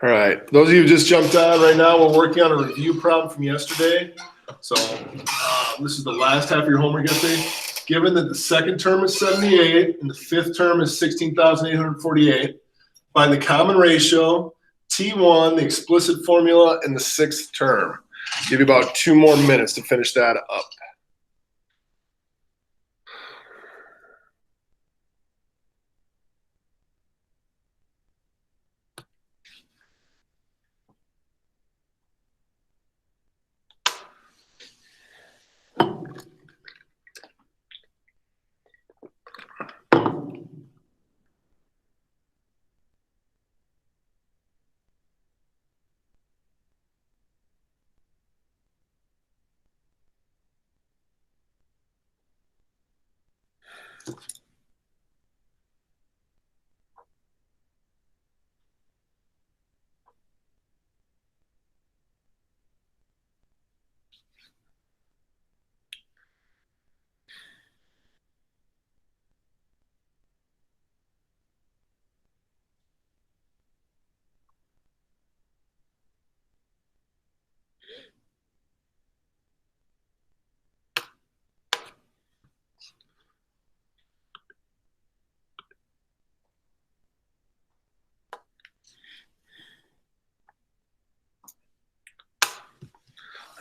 All right. Those of you who just jumped on right now, we're working on a review problem from yesterday. So this is the last half of your homework yesterday. Given that the second term is 78 and the fifth term is 16,848, find the common ratio, T1, the explicit formula, and the sixth term. Give you about 2 more minutes to finish that up.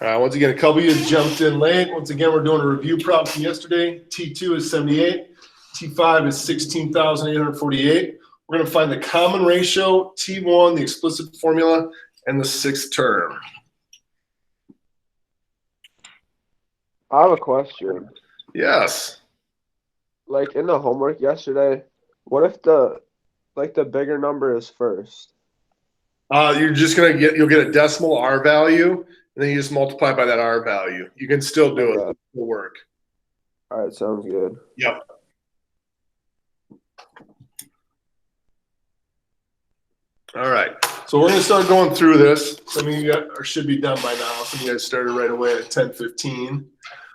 Once again, a couple of you jumped in late. Once again, we're doing a review problem from yesterday. T2 is 78. T5 is 16,848. We're going to find the common ratio, T1, the explicit formula, and the sixth term. I have a question. Yes. Like in the homework yesterday, what if the bigger number is first? You're just you'll get a decimal R value, and then you just multiply by that R value. You can still do it. It'll work. All right, sounds good. Yep. All right. So we're going to start going through this. Some of you should be done by now. Some of you guys started right away at 10:15.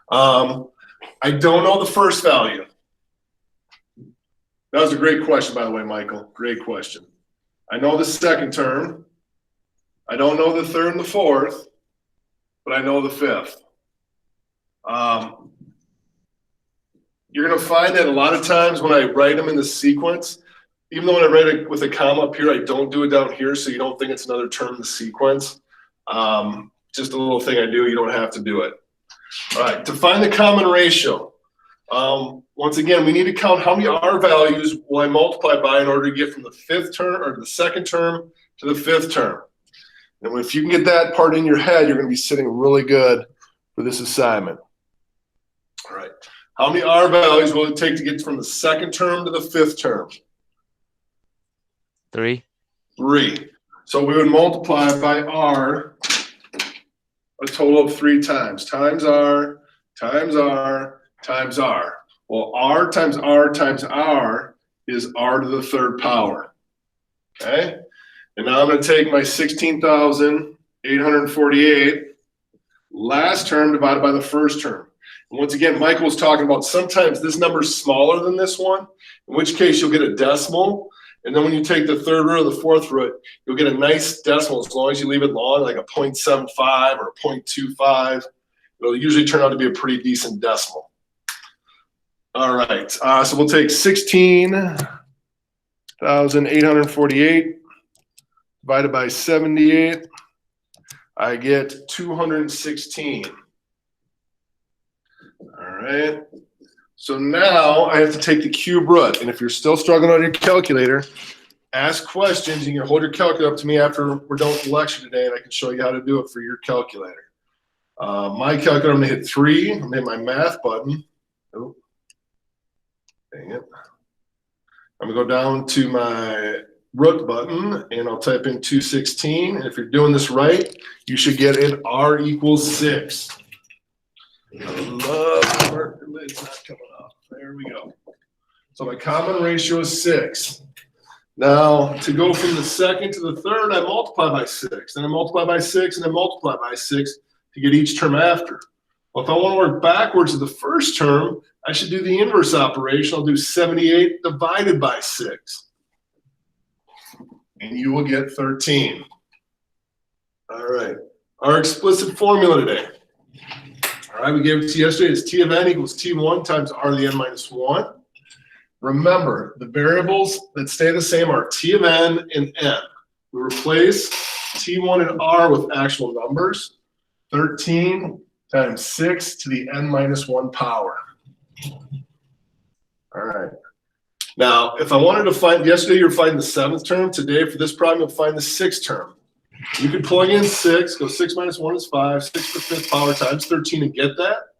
I don't know the first value. That was a great question, by the way, Michael. Great question. I know the second term. I don't know the third and the fourth, but I know the fifth. You're going to find that a lot of times when I write them in the sequence, even though when I write it with a comma up here, I don't do it down here, so you don't think it's another term in the sequence. Just a little thing I do. You don't have to do it. All right. To find the common ratio, once again, we need to count how many R values will I multiply by in order to get from the fifth term or the second term to the fifth term. And if you can get that part in your head, you're going to be sitting really good for this assignment. All right. How many R values will it take to get from the second term to the fifth term? 3. 3. So we would multiply by R a total of 3 times. Times R, times R, times R. Well, R times R times R is R to the third power. Okay? And now I'm going to take my 16,848 last term divided by the first term. And once again, Michael was talking about sometimes this number is smaller than this one, in which case you'll get a decimal. And then when you take the third root or the fourth root, you'll get a nice decimal as long as you leave it long, like a 0.75 or a 0.25. It'll usually turn out to be a pretty decent decimal. All right, so we'll take 16,848 divided by 78. I get 216. All right. So now I have to take the cube root. And if you're still struggling on your calculator, ask questions. You can hold your calculator up to me after we're done with the lecture today, and I can show you how to do it for your calculator. My calculator, I'm going to hit 3. I'm going to hit my math button. Oh, dang it. I'm going to go down to my root button, and I'll type in 216. And if you're doing this right, you should get it R equals 6. I love the marker lid's not coming off. There we go. So my common ratio is 6. Now, to go from the second to the third, I multiply by 6. Then I multiply by 6, and then multiply by 6 to get each term after. Well, if I want to work backwards to the first term, I should do the inverse operation. I'll do 78 divided by 6. And you will get 13. All right. Our explicit formula today. All right, we gave it to you yesterday. It's T of n equals T1 times R to the n minus 1. Remember, the variables that stay the same are T of n and n. We replace T1 and R with actual numbers. 13 times 6 to the n minus 1 power. All right. Now, if I wanted to find, yesterday you were finding the 7th term. Today, for this problem, you'll find the 6th term. You could plug in 6, go 6 minus 1 is 5, 6 to the 5th power times 13 and get that.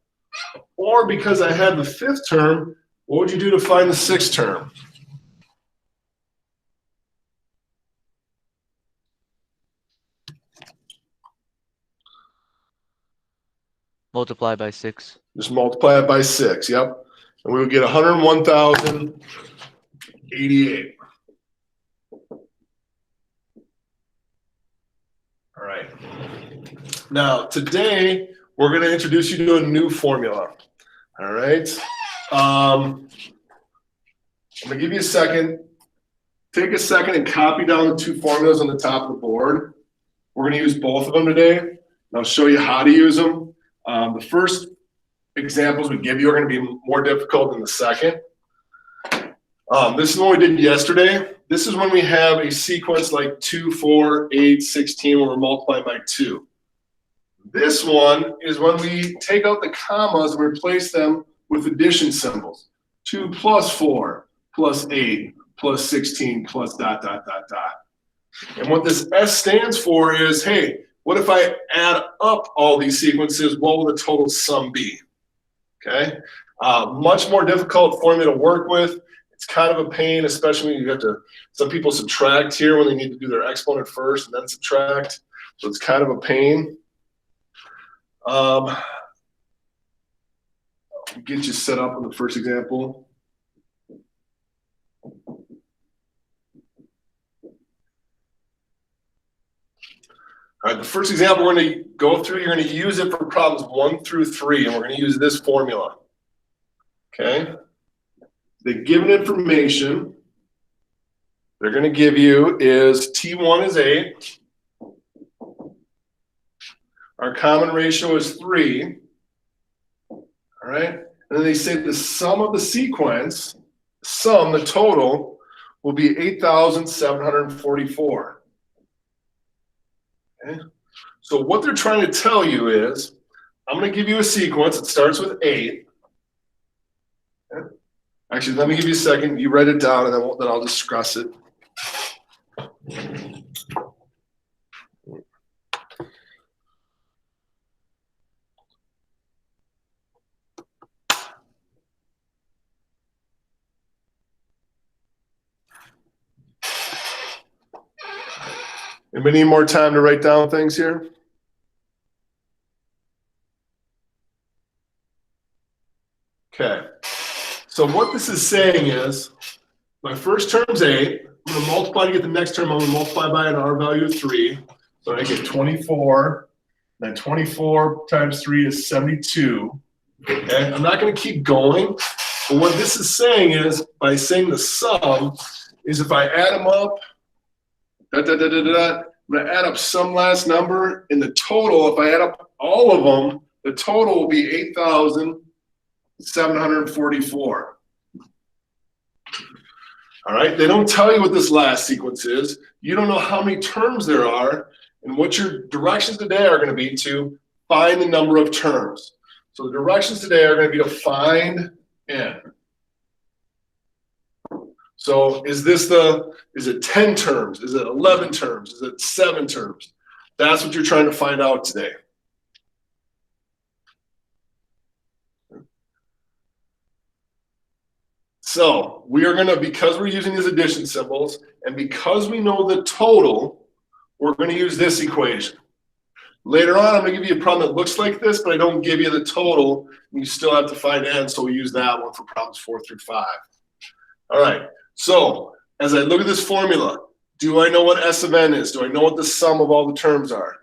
Or because I had the 5th term, what would you do to find the 6th term? Multiply by 6. Just multiply it by 6, yep. And we would get 101,088. All right. Now, today, we're going to introduce you to a new formula. All right. I'm going to give you a second. Take a second and copy down the 2 formulas on the top of the board. We're going to use both of them today, and I'll show you how to use them. The first examples we give you are going to be more difficult than the second. This is what we did yesterday. This is when we have a sequence like 2, 4, 8, 16, where we're multiplying by 2. This one is when we take out the commas and replace them with addition symbols. 2 plus 4 plus 8 plus 16 plus ... And what this S stands for is, hey, what if I add up all these sequences? What will the total sum be? Okay, much more difficult formula to work with. It's kind of a pain, especially when you have to, some people subtract here when they need to do their exponent first and then subtract. So it's kind of a pain. Get you set up on the first example. All right, the first example we're going to go through, you're going to use it for problems 1 through 3, and we're going to use this formula. Okay? The given information they're going to give you is T1 is 8. Our common ratio is 3. All right? And then they say the sum of the sequence, the total, will be 8,744. Okay. So what they're trying to tell you is, I'm going to give you a sequence. It starts with 8. Okay. Actually, let me give you a second. You write it down, and then I'll discuss it. Anybody need more time to write down things here? Okay. So what this is saying is, my first term's 8. I'm going to multiply to get the next term. I'm going to multiply by an R value of 3. So I get 24. Then 24 times 3 is 72. Okay. I'm not going to keep going. But what this is saying is, by saying the sum, is if I add them up, I'm going to add up some last number. In the total, if I add up all of them, the total will be 8,744. All right, they don't tell you what this last sequence is. You don't know how many terms there are, and what your directions today are going to be to find the number of terms. So the directions today are going to be to find n. So is it 10 terms? Is it 11 terms? Is it 7 terms? That's what you're trying to find out today. So we are going to, because we're using these addition symbols, and because we know the total, we're going to use this equation. Later on, I'm going to give you a problem that looks like this, but I don't give you the total. You still have to find n, so we use that one for problems 4 through 5. All right. So as I look at this formula, do I know what S of n is? Do I know what the sum of all the terms are?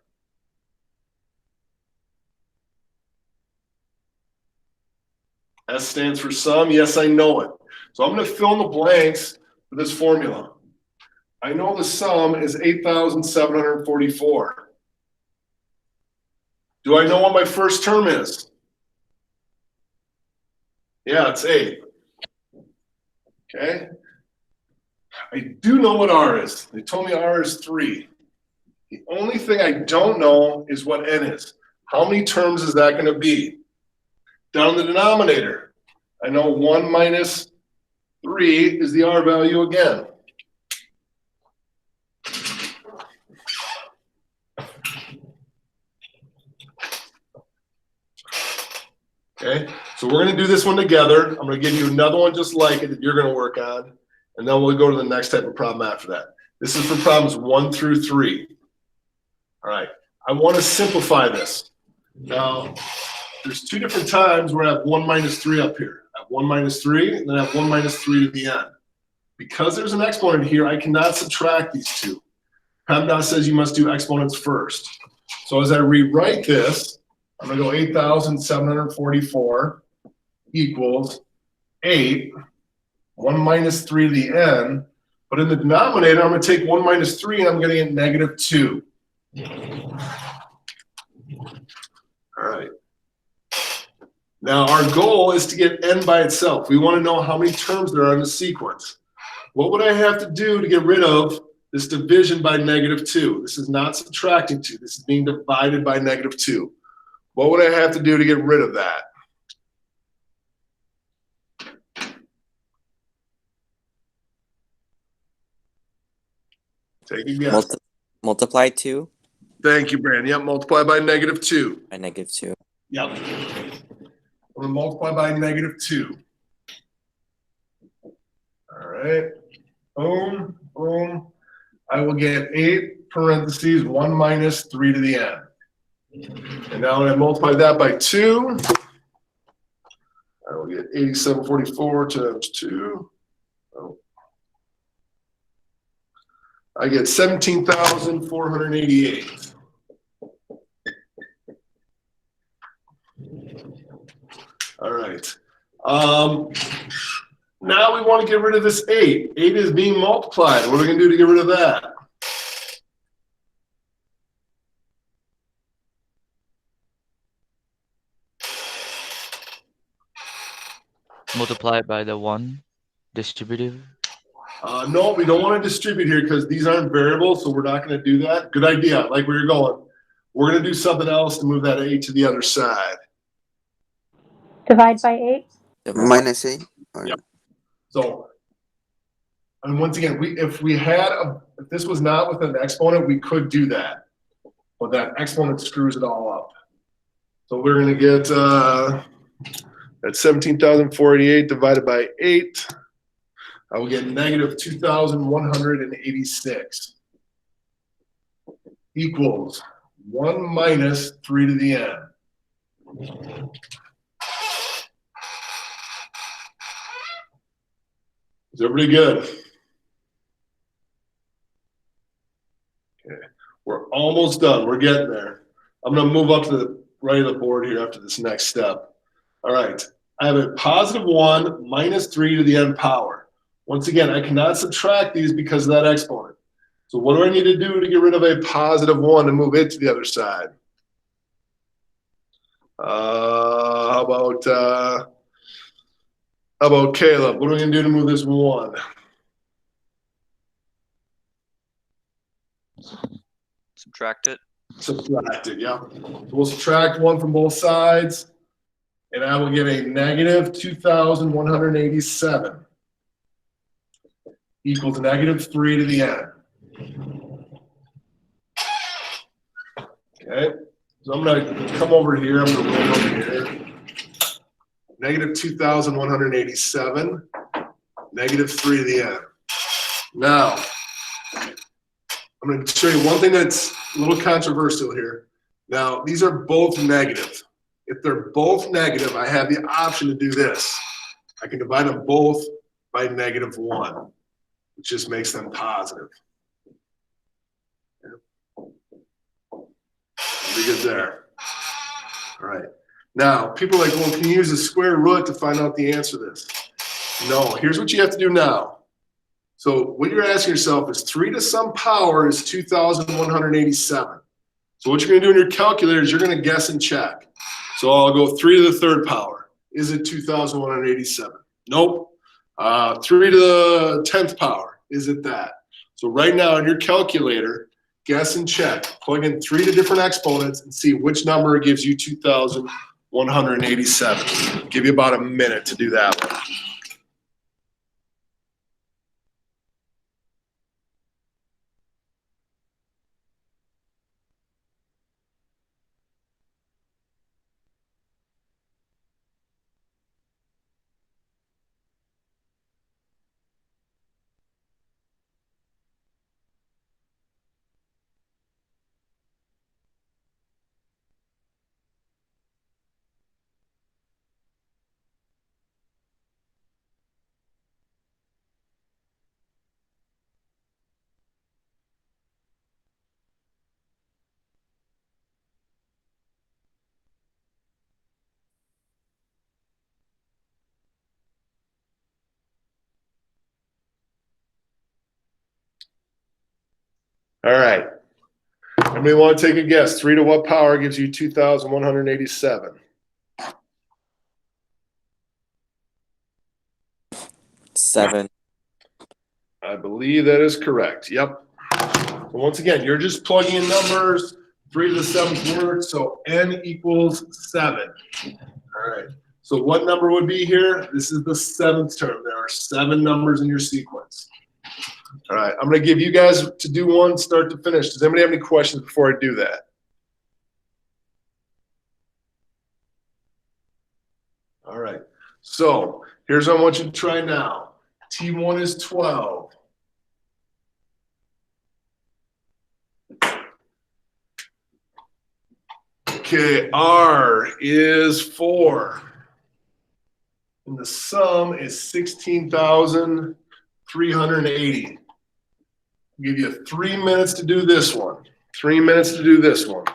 S stands for sum. Yes, I know it. So I'm going to fill in the blanks for this formula. I know the sum is 8,744. Do I know what my first term is? Yeah, it's 8. Okay. I do know what R is. They told me R is 3. The only thing I don't know is what N is. How many terms is that going to be? Down in the denominator, I know 1 minus 3 is the R value again. Okay, so we're going to do this one together. I'm going to give you another one just like it that you're going to work on, and then we'll go to the next type of problem after that. This is for problems 1 through 3. All right, I want to simplify this. Now, there's 2 different times where I have 1 minus 3 up here. I have 1 minus 3, and then I have 1 minus 3 to the end. Because there's an exponent here, I cannot subtract these two. PEMDAS says you must do exponents first. So as I rewrite this, I'm going to go 8,744 equals 8, 1 minus 3 to the n. But in the denominator, I'm going to take 1 minus 3, and I'm going to get negative 2. All right. Now, our goal is to get n by itself. We want to know how many terms there are in the sequence. What would I have to do to get rid of this division by negative 2? This is not subtracting 2. This is being divided by negative 2. What would I have to do to get rid of that? Take a guess. Multiply 2 Thank you, Brandon. Yep, multiply by negative 2. by negative 2. Yep. I'm going to multiply by negative 2. All right. Boom, boom. I will get 8 parentheses 1 minus 3 to the n. And now when I multiply that by 2, I will get 8744 times 2. Oh. I get 17,488. All right. Now we want to get rid of this 8. 8 is being multiplied. What are we going to do to get rid of that? Multiply by the 1 distributive. No, we don't want to distribute here because these aren't variables, so we're not going to do that. Good idea. I like where you're going. We're going to do something else to move that 8 to the other side. Divide by 8. Minus 8. Yep. So, and once again, if this was not with an exponent, we could do that, but that exponent screws it all up. So we're going to get that 17,488 divided by 8. I will get negative 2,186 equals 1 minus 3 to the n. Is everybody good? Okay, we're almost done. We're getting there. I'm going to move up to the right of the board here after this next step. All right, I have a positive 1 minus 3 to the n power. Once again, I cannot subtract these because of that exponent. So what do I need to do to get rid of a positive 1 and move it to the other side? How about Caleb? What are we going to do to move this 1? Subtract it. Subtract it, yeah. So we'll subtract 1 from both sides, and I will get a negative 2,187 equals negative 3 to the n. Okay, so I'm going to come over here. I'm going to roll over here. Negative 2,187, negative 3 to the n. Now, I'm going to show you one thing that's a little controversial here. Now, these are both negative. If they're both negative, I have the option to do this. I can divide them both by negative 1, which just makes them positive. Pretty good there. All right. Now, people are like, well, can you use the square root to find out the answer to this? No, here's what you have to do now. So what you're asking yourself is 3 to some power is 2,187. So what you're gonna do in your calculator is you're gonna guess and check. So I'll go 3 to the third power. Is it 2,187? Nope. 3 to the 10th power. Is it that? So right now in your calculator, guess and check. Plug in 3 to different exponents and see which number gives you 2,187. Give you about a minute to do that one. All right. Anybody want to take a guess? 3 to what power gives you 2,187? 7. I believe that is correct. Yep. So once again, you're just plugging in numbers. 3 to the 7th word, so n equals 7. All right. So what number would be here? This is the 7th term. There are 7 numbers in your sequence. All right. I'm going to give you guys to do one start to finish. Does anybody have any questions before I do that? All right. So here's what I want you to try now. T1 is 12. Okay, R is 4. And the sum is 16,380. I'll give you 3 minutes to do this one. 3 minutes to do this one.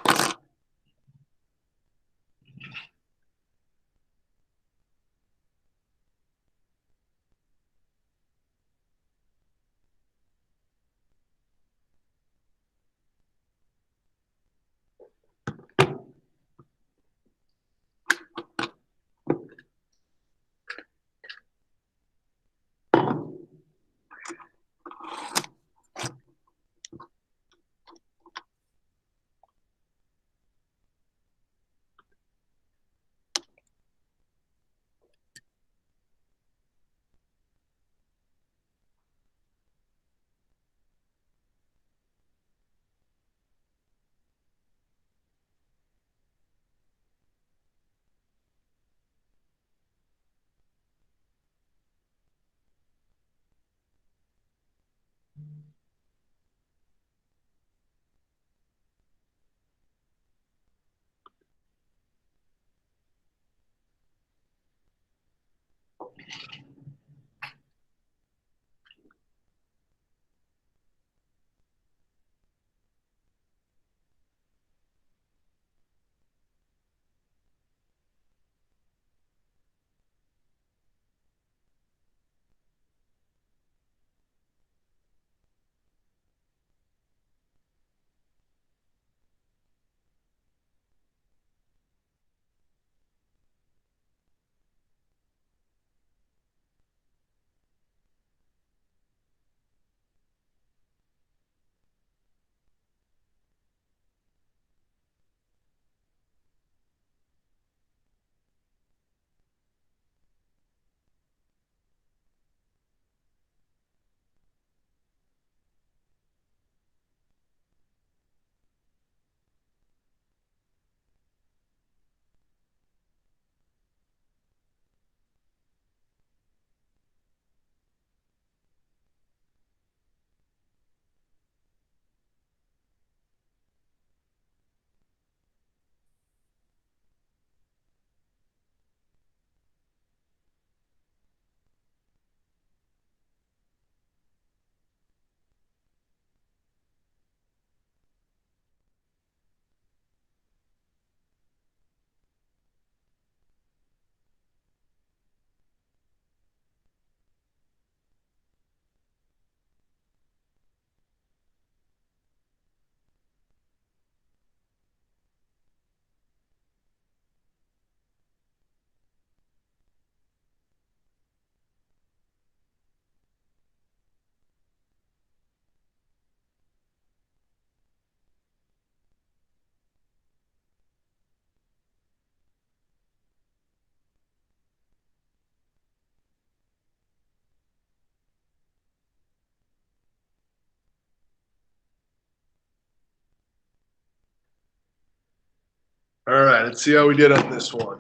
All right, let's see how we did on this one.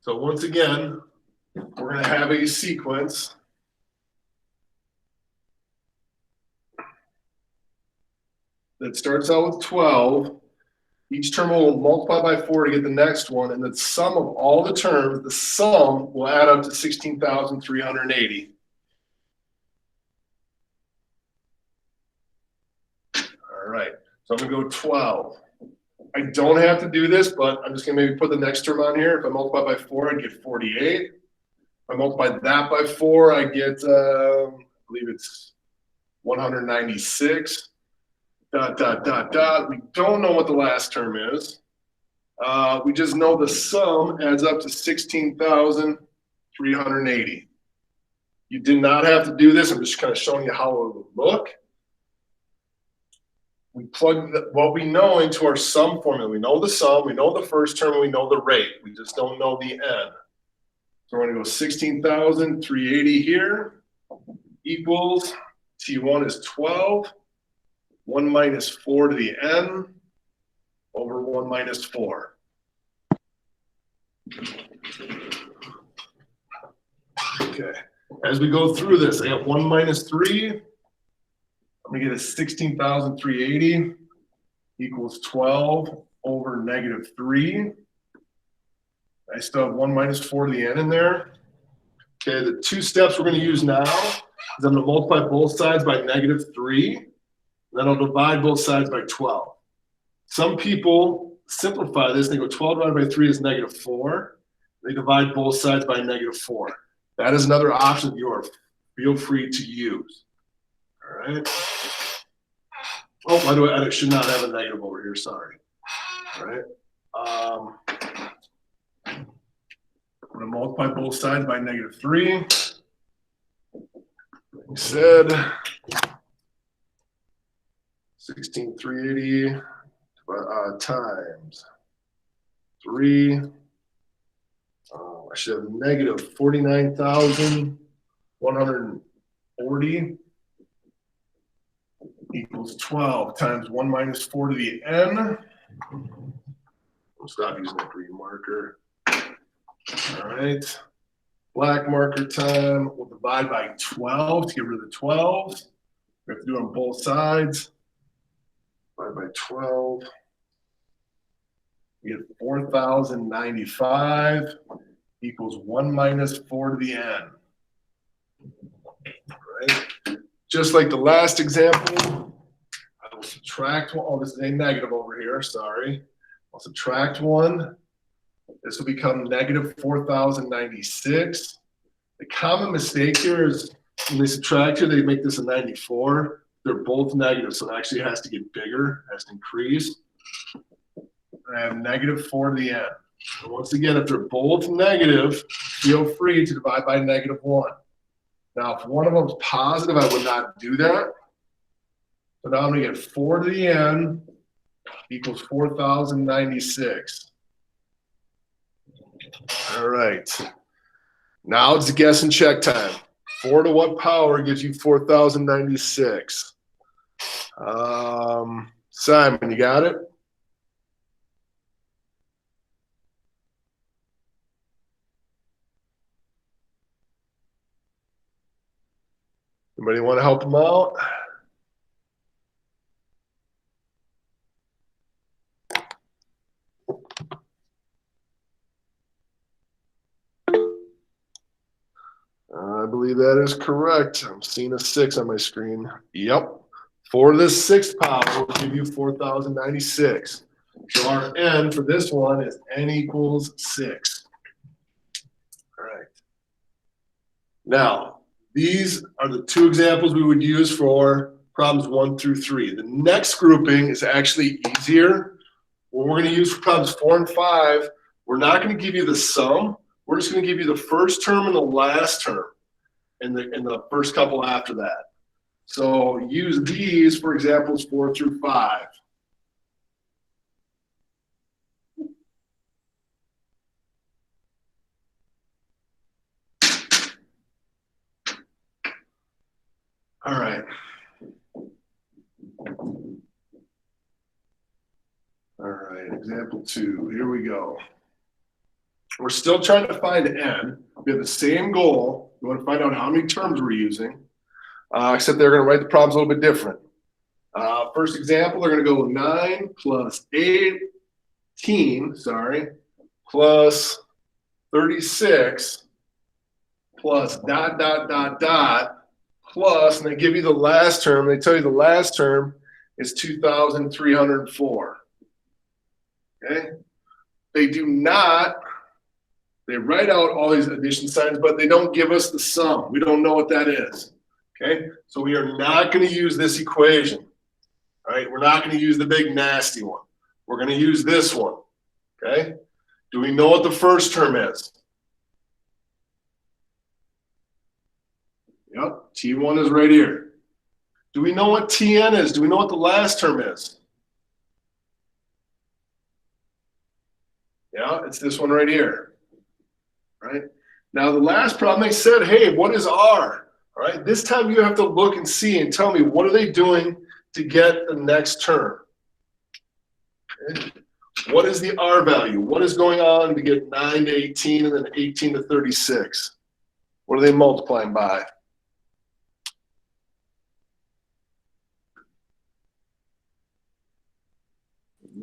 So once again, we're gonna have a sequence. That starts out with 12. Each term will multiply by 4 to get the next one, and the sum of all the terms, the sum will add up to 16,380. All right, so I'm gonna go 12. I don't have to do this, but I'm just gonna maybe put the next term on here. If I multiply by 4, I get 48. If I multiply that by 4, I get, I believe it's 196. Dot, dot, dot, dot. We don't know what the last term is. We just know the sum adds up to 16,380. You did not have to do this. I'm just kind of showing you how it would look. We plug what we know into our sum formula. We know the sum, we know the first term, and we know the rate. We just don't know the n. So we're going to go 16,380 here equals T1 is 12. 1 minus 4 to the n over 1 minus 4. Okay, as we go through this, I have 1 minus 3. I'm gonna get a 16,380 equals 12 over negative 3. I still have 1 minus 4 to the n in there. Okay, the two steps we're gonna use now is I'm gonna multiply both sides by negative 3. Then I'll divide both sides by 12. Some people simplify this. They go 12 divided by 3 is negative 4. They divide both sides by negative 4. That is another option you feel free to use. All right. Oh, by the way, I should not have a negative over here. Sorry. All right. I'm going to multiply both sides by negative 3. Like I said, 16,380 times 3. I should have negative 49,140 equals 12 times 1 minus 4 to the n. We'll stop using that green marker. All right. Black marker time. We'll divide by 12 to get rid of the 12s. We have to do it on both sides. Divide by 12. We get 4,095 equals 1 minus 4 to the n. All right. Just like the last example, I will subtract one. Oh, this is a negative over here. Sorry. I'll subtract 1. This will become negative 4,096. The common mistake here is when they subtract here, they make this a 94. They're both negative, so it actually has to get bigger, has to increase. I have negative 4 to the n. And once again, if they're both negative, feel free to divide by negative 1. Now, if one of them is positive, I would not do that. So now I'm going to get 4 to the n equals 4,096. All right. Now it's guess and check time. 4 to what power gives you 4,096? Simon, you got it? Anybody want to help him out? I believe that is correct. I'm seeing a 6 on my screen. Yep. 4 to the 6th power will give you 4,096. So our n for this one is n equals 6. All right. Now, these are the two examples we would use for problems 1 through 3. The next grouping is actually easier. What we're going to use for problems 4 and 5, we're not going to give you the sum. We're just going to give you the first term and the last term and the first couple after that. So use these for examples 4 through 5. All right. All right, example 2. Here we go. We're still trying to find n. We have the same goal. We want to find out how many terms we're using, except they're going to write the problems a little bit different. First example, they're going to go 9 plus 18, plus 36 plus ... plus, and they give you the last term. They tell you the last term is 2,304. Okay? They do not, they write out all these addition signs, but they don't give us the sum. We don't know what that is. Okay? So we are not going to use this equation. All right? We're not going to use the big nasty one. We're going to use this one. Okay? Do we know what the first term is? Yep, T1 is right here. Do we know what Tn is? Do we know what the last term is? Yeah, it's this one right here. Right? Now the last problem, they said, hey, what is R? All right, this time you have to look and see and tell me what are they doing to get the next term? Okay. What is the R value? What is going on to get 9 to 18 and then 18 to 36? What are they multiplying by?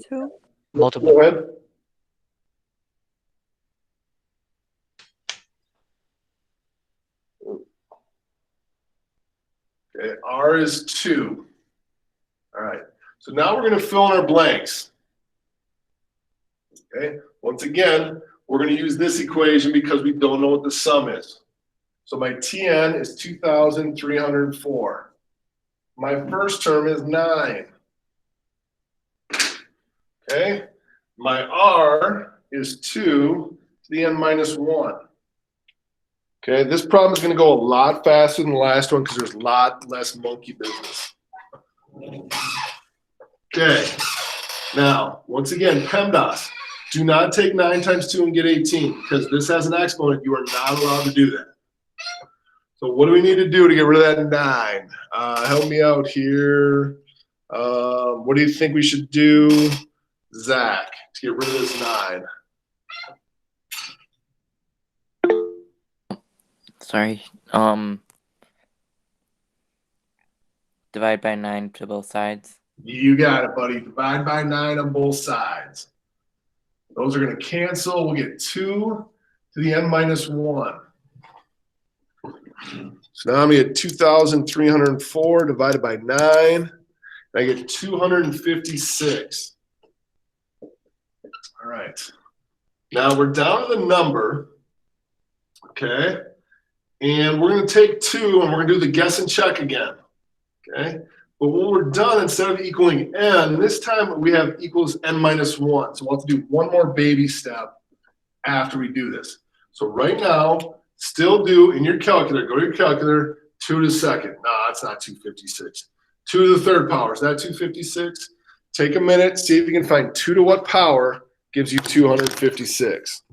Two. Multiple. Go ahead. Okay, R is 2. All right, so now we're going to fill in our blanks. Okay, once again, we're going to use this equation because we don't know what the sum is. So my Tn is 2,304. My first term is 9. Okay, my R is 2 to the n minus 1. Okay, this problem is going to go a lot faster than the last one because there's a lot less monkey business. Okay, now, once again, PEMDAS, do not take 9 times 2 and get 18 because this has an exponent. You are not allowed to do that. So what do we need to do to get rid of that 9? Help me out here. What do you think we should do, Zach, to get rid of this 9? Sorry. Divide by 9 to both sides. You got it, buddy. Divide by 9 on both sides. Those are going to cancel. We'll get 2 to the n minus 1. So now I'm going to get 2,304 divided by 9. I get 256. All right. Now we're down to the number. Okay. And we're going to take 2 and we're going to do the guess and check again. Okay. But when we're done, instead of equaling n, this time we have equals n minus 1. So we'll have to do one more baby step after we do this. So right now, still do in your calculator, go to your calculator, 2 to the second. No, that's not 256. 2 to the third power, is that 256? Take a minute, see if you can find 2 to what power gives you 256.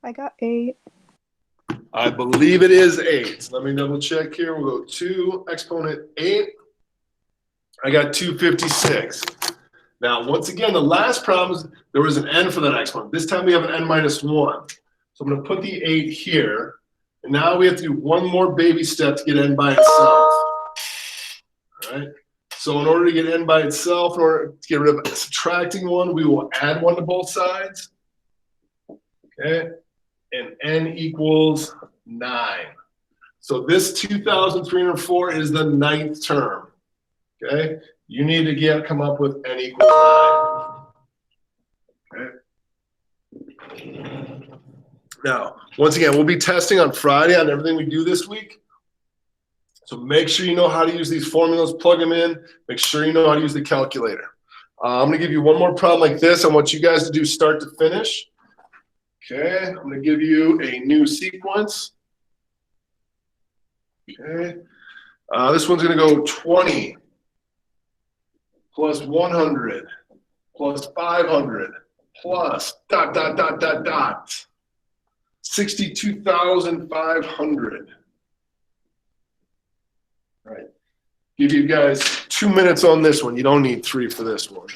I got 8. I believe it is 8. Let me double check here. We'll go 2 exponent 8. I got 256. Now, once again, the last problem, there was an n for that exponent. This time we have an n minus 1. So I'm going to put the 8 here. And now we have to do one more baby step to get n by itself. All right. So in order to get n by itself, in order to get rid of subtracting 1, we will add 1 to both sides. Okay. And n equals 9. So this 2,304 is the 9th term. Okay, you need to come up with n equals 9. Okay. Now, once again, we'll be testing on Friday on everything we do this week. So make sure you know how to use these formulas, plug them in, make sure you know how to use the calculator. I'm gonna give you one more problem like this. I want you guys to do start to finish. Okay, I'm gonna give you a new sequence. Okay, this one's gonna go 20 plus 100 plus 500 plus ... 62,500. All right. Give you guys 2 minutes on this one. You don't need 3 for this one.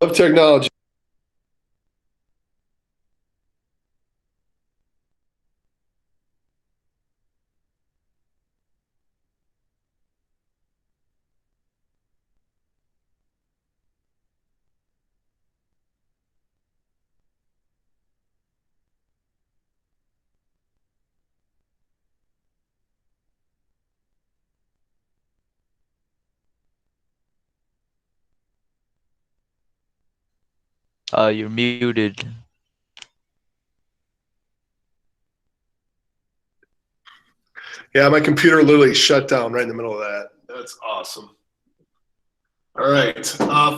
Love technology. You're muted. Yeah, my computer literally shut down right in the middle of that. That's awesome. All right,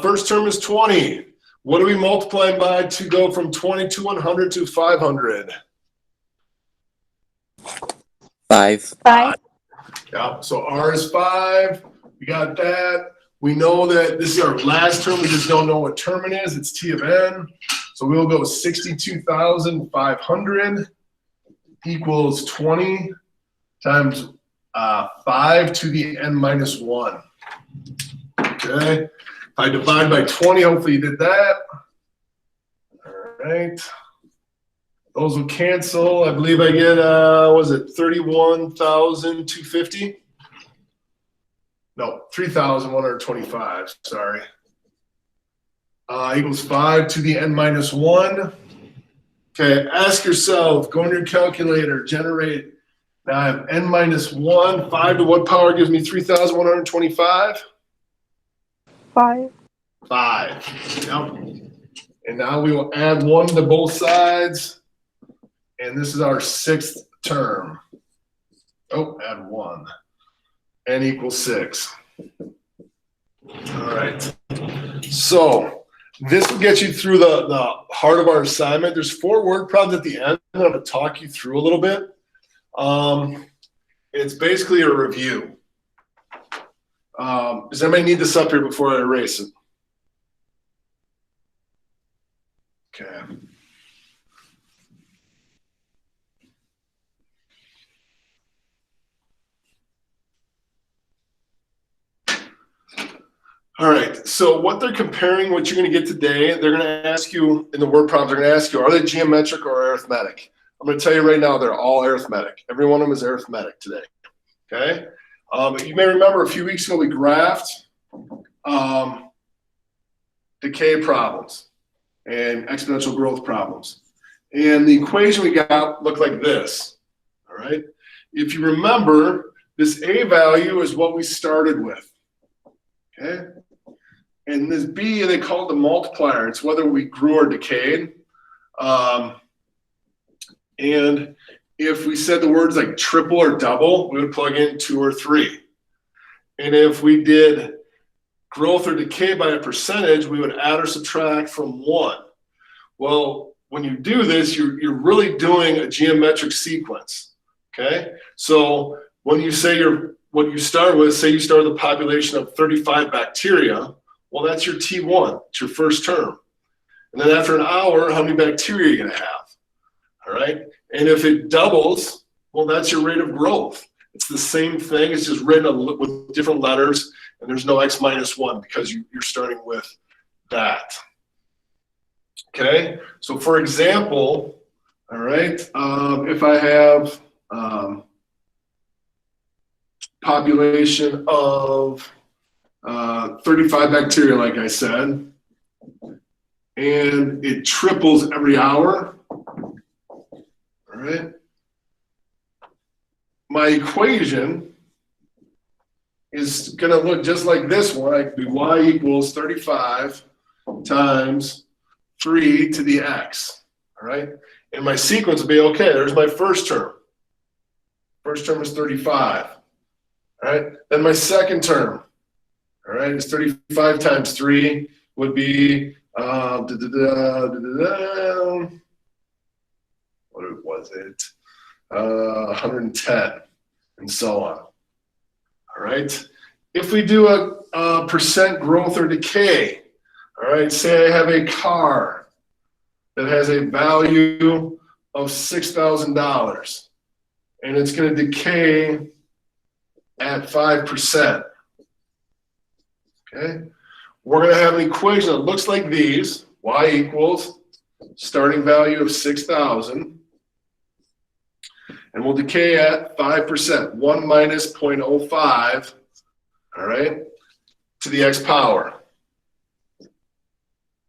first term is 20. What are we multiplying by to go from 20 to 100 to 500? 5. 5. Yeah, so R is 5. We got that. We know that this is our last term. We just don't know what term it is. It's T of N. So we'll go 62,500 equals 20 times 5 to the N minus 1. Okay. If I divide by 20, hopefully you did that. All right. Those will cancel. I believe I get, was it 31,250? No, 3,125. Sorry. Equals 5 to the N minus 1. Okay, ask yourself, go in your calculator, generate Now I have n minus 1. 5 to what power gives me 3,125? 5. 5. Yep. And now we will add 1 to both sides. And this is our 6th term. Oh, add 1. N equals 6. All right. So this will get you through the heart of our assignment. There's 4 word problems at the end. I'm going to talk you through a little bit. It's basically a review. Does anybody need this up here before I erase it? Okay. All right, so what they're comparing, what you're going to get today, they're going to ask you in the word problems, they're going to ask you, are they geometric or arithmetic? I'm going to tell you right now, they're all arithmetic. Every one of them is arithmetic today, okay? You may remember a few weeks ago we graphed decay problems and exponential growth problems. And the equation we got looked like this, all right? If you remember, this A value is what we started with, okay? And this B, they call it the multiplier. It's whether we grew or decayed. And if we said the words like triple or double, we would plug in 2 or 3. And if we did growth or decay by a percentage, we would add or subtract from 1. Well, when you do this, you're really doing a geometric sequence, okay? So when you say what you start with, say you start with a population of 35 bacteria, well, that's your T1, it's your first term. And then after an hour, how many bacteria are you gonna have, all right? And if it doubles, well, that's your rate of growth. It's the same thing, it's just written with different letters, and there's no x minus 1 because you're starting with that. Okay, so for example, all right, if I have population of 35 bacteria, like I said, and it triples every hour, all right, my equation is going to look just like this one. I could do y equals 35 times 3 to the x, all right? And my sequence will be, okay, there's my first term. First term is 35, all right? Then my second term, all right, is 35 times 3 would be, what was it? 110, and so on, all right? If we do a percent growth or decay, all right, say I have a car that has a value of $6,000 and it's going to decay at 5%. Okay, we're going to have an equation that looks like these: y equals starting value of 6,000, and we'll decay at 5%, 1 minus 0.05, all right, to the x power.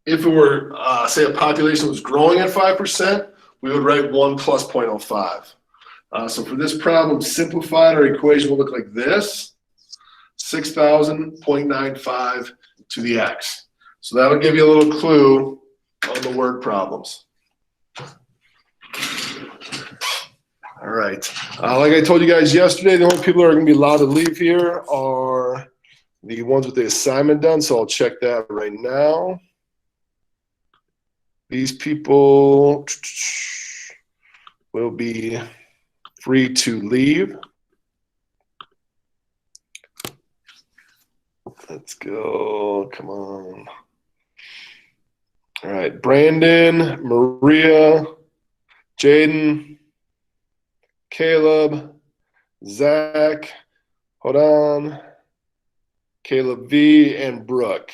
If it were, say, a population was growing at 5%, we would write 1 plus 0.05. So for this problem, simplified, our equation will look like this: 6,000.95 to the x. So that'll give you a little clue on the word problems. All right. Like I told you guys yesterday, the only people that are going to be allowed to leave here are the ones with the assignment done. So I'll check that right now. These people will be free to leave. Let's go. Come on. All right. Brandon, Maria, Jaden, Caleb, Zach, hold on, Caleb V, and Brooke.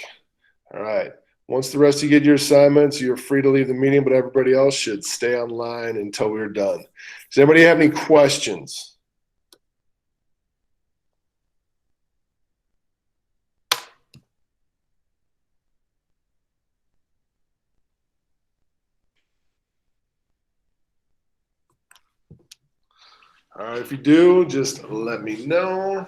All right. Once the rest of you get your assignments, you're free to leave the meeting, but everybody else should stay online until we're done. Does anybody have any questions? All right, if you do, just let me know.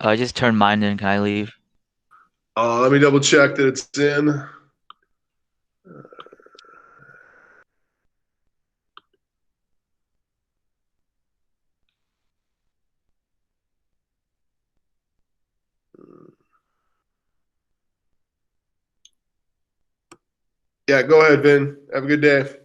I just turned mine in. Can I leave? Let me double check that it's in. Yeah, go ahead, Vin. Have a good day.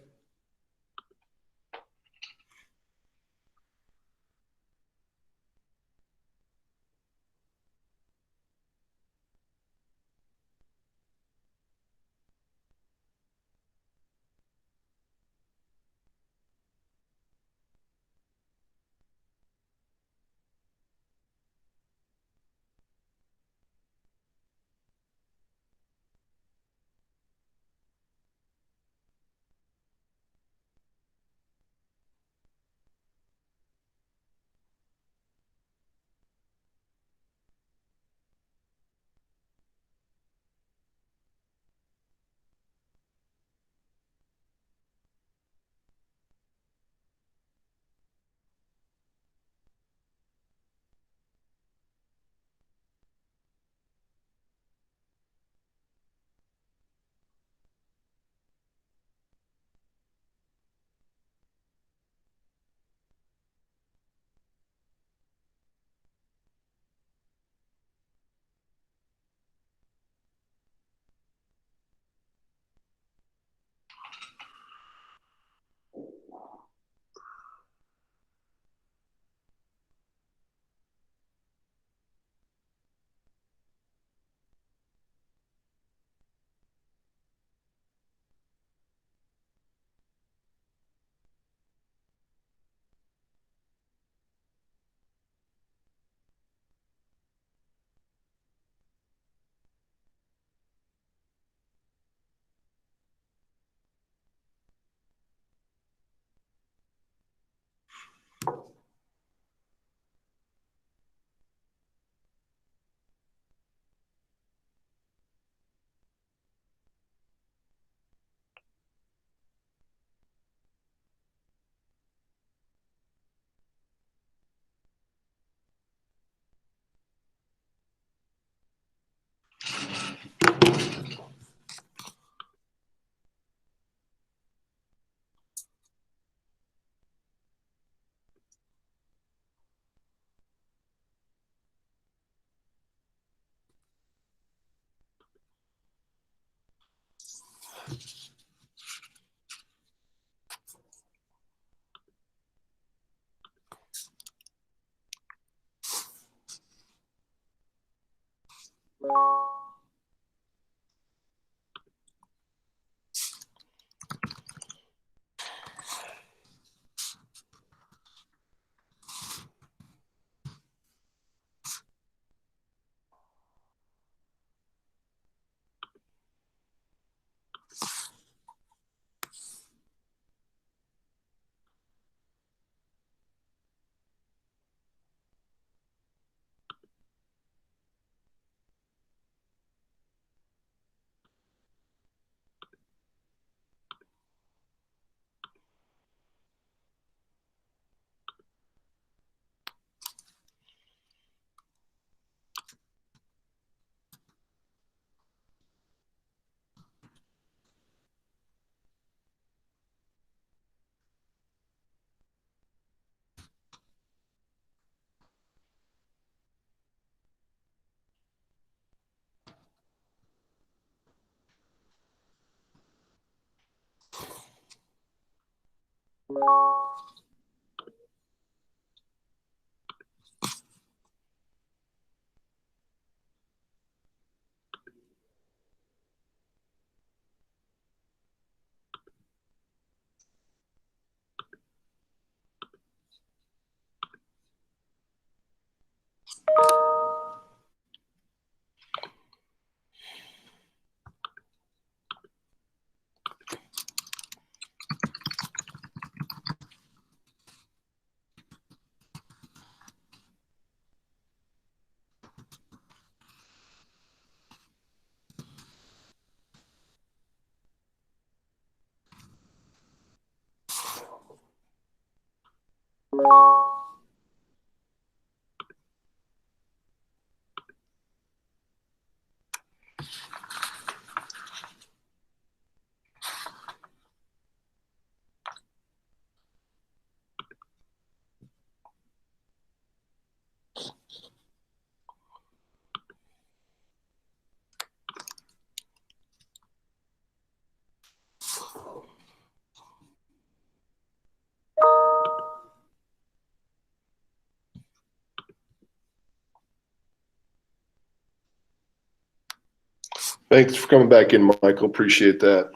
Thanks for coming back in, Michael. Appreciate that.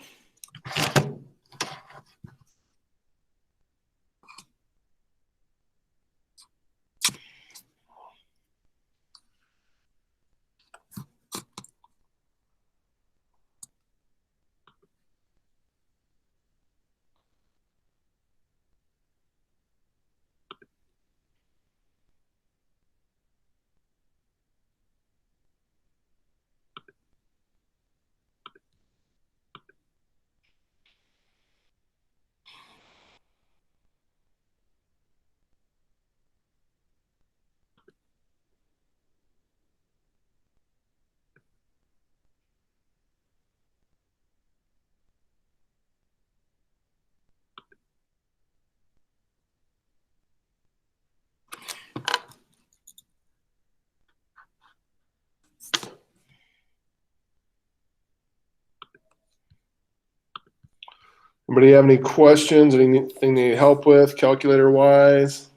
Anybody have any questions? Anything they need help with, calculator wise?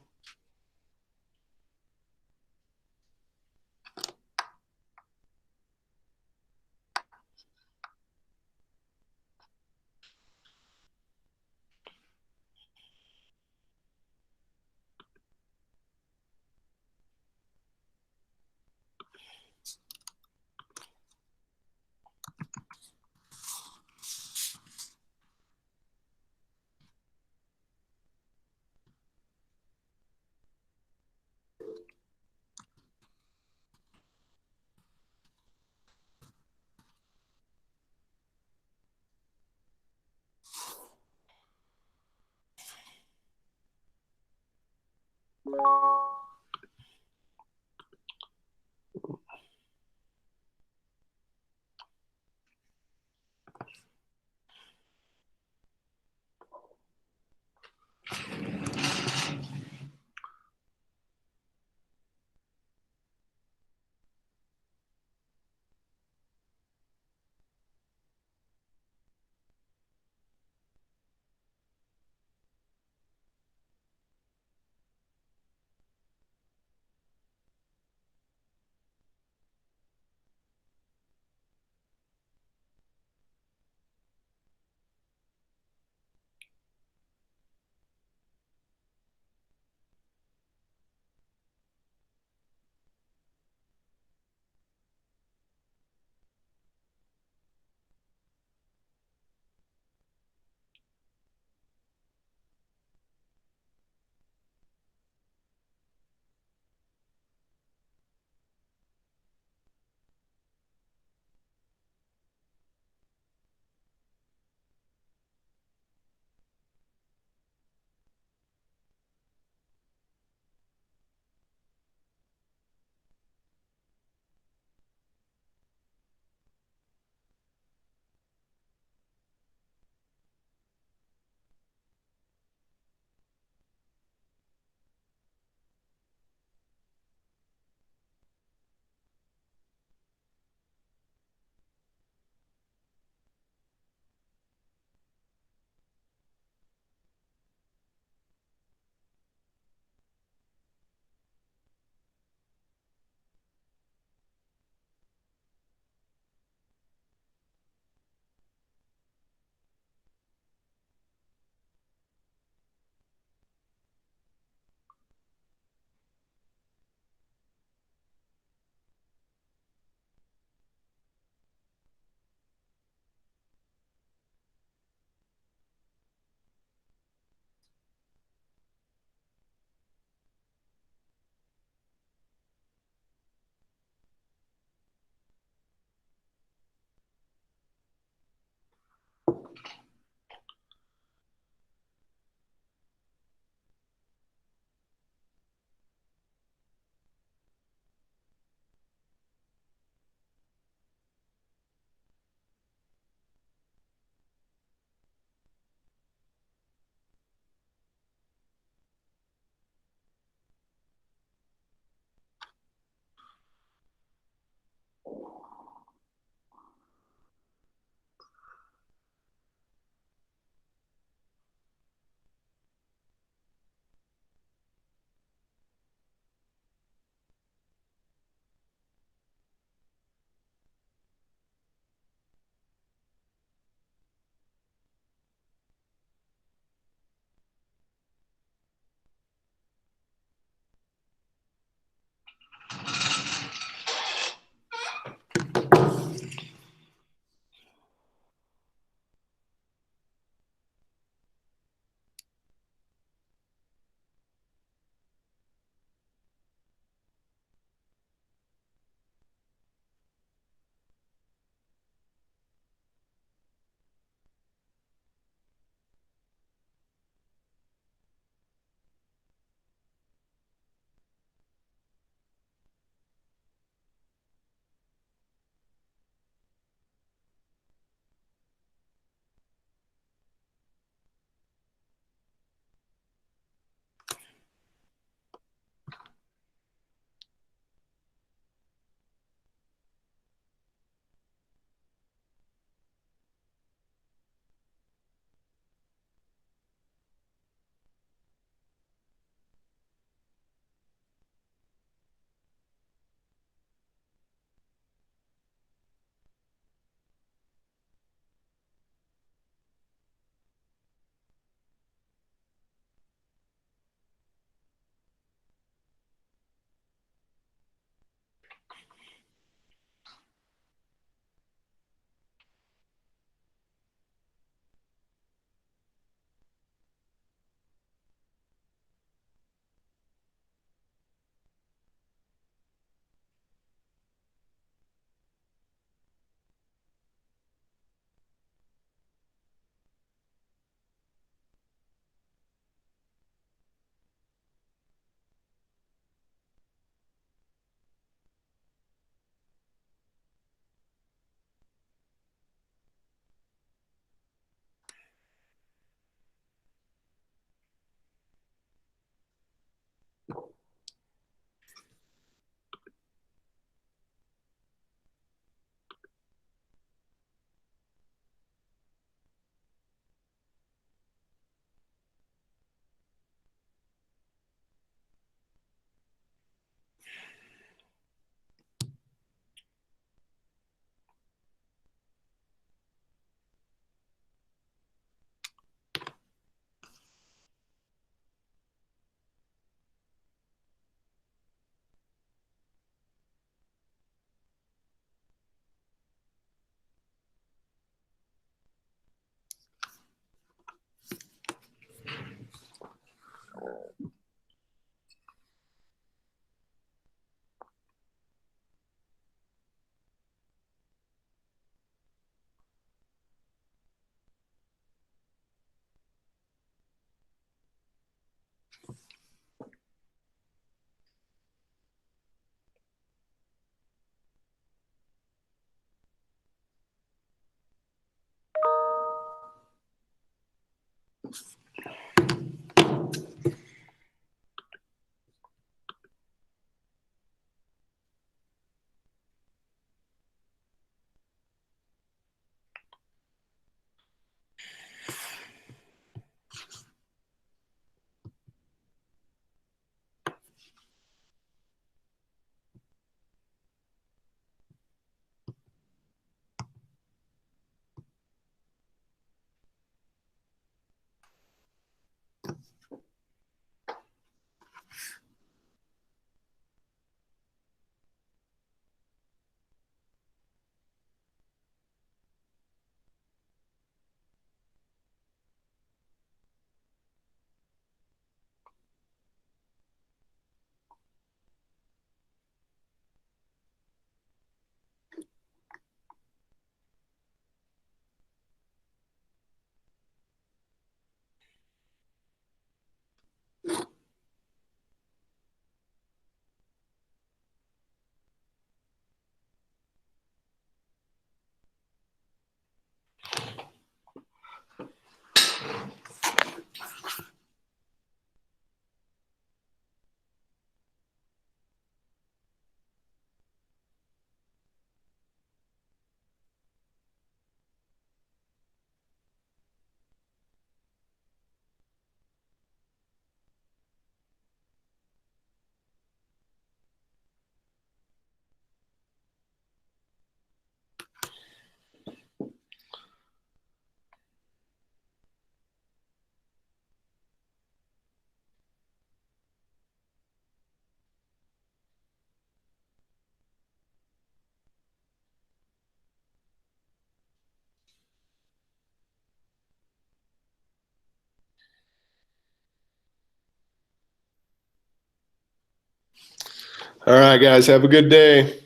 All right, guys, have a good day.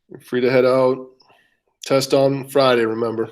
You're free to head out. Test on Friday, remember.